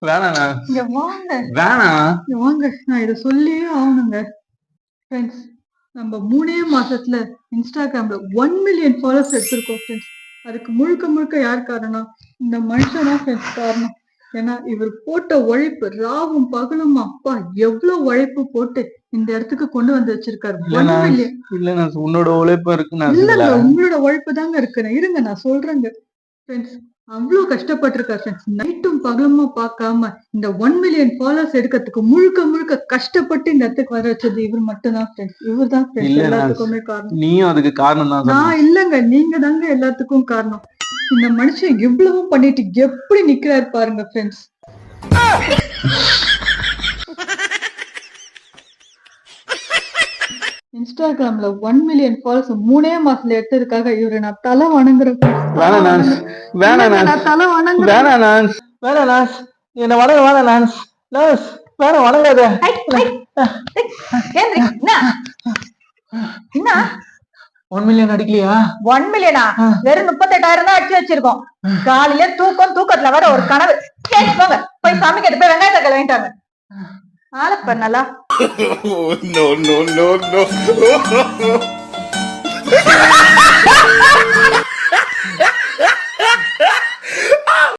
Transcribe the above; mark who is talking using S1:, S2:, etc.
S1: வேணாண்ணா.
S2: இங்க வாங்க.
S1: வேணாம்.
S2: இங்க வாங்க. நான் இத சொல்லியே ஆகணுங்க. ஃப்ரெண்ட்ஸ், நம்ம 3 மாசத்துல இன்ஸ்டாகிராம்ல 1 மில்லியன் ஃபாலோவர்ஸ் எடுத்திருக்கோம் ஃப்ரெண்ட்ஸ். அதுக்கு முழுக்க முழுக்க யார் காரணம்? இந்த மனுஷன் தான் ஃப்ரெண்ட்ஸ் காரணம். ஏன்னா இவர் போட்ட உழைப்பு ராவும் பகலும் அப்பா எவ்வளவு உழைப்பு போட்டு இந்த இடத்துக்கு கொண்டு வந்து வச்சிருக்காரு. 1 மில்லியன்
S1: இல்ல உன்னோட உழைப்பு இருக்கு.
S2: இல்லங்க, உங்களோட உழைப்பு தாங்க இருக்கு. இருங்க நான் சொல்றேங்க ஃப்ரெண்ட்ஸ். அவ்வளவு கஷ்டப்பட்டிருக்காரு ஃப்ரெண்ட்ஸ். நைட்டும் பகலுமா பார்க்காம இந்த 1 மில்லியன் ஃபாலோவர்ஸ் எடுக்கிறதுக்கு முழுக்க முழுக்க கஷ்டப்பட்டு இந்த இடத்துக்கு வர வச்சது இவர் மட்டும்தான் ஃப்ரெண்ட்ஸ். இவர் தான் ஃப்ரெண்ட்ஸ் எல்லாத்துக்குமே காரணம்.
S1: நீயும் அதுக்கு காரணம் தான்.
S2: நான் இல்லங்க, நீங்க தாங்க எல்லாத்துக்கும் காரணம். இந்த மனுஷன் இவ்வளவு பண்ணிட்டு எப்படி நிக்கிறாரு பாருங்க ஃப்ரெண்ட்ஸ். இன்ஸ்டாகிராம்ல 1 மில்லியன் ஃபாலோவர்ஸ் 3 மாசத்துல எடுத்ததுக்காக இவரை நான் தலை வணங்குறேன். நான் தலை வணங்குறேன்.
S1: என்ன வணங்காத.
S2: என்ன
S1: 1 மில்லியன் அடிக்கலையா?
S2: 1 மில்லியனா? வெறும் 38,000 தான் அடிச்சு வச்சிருக்கோம். காலையில தூக்கத்துல வர ஒரு கனவு. போங்க போய் சாமி கிட்ட போய் வெங்காயத்தை கலவிட்டாங்க. ஆள பண்ணலா. No.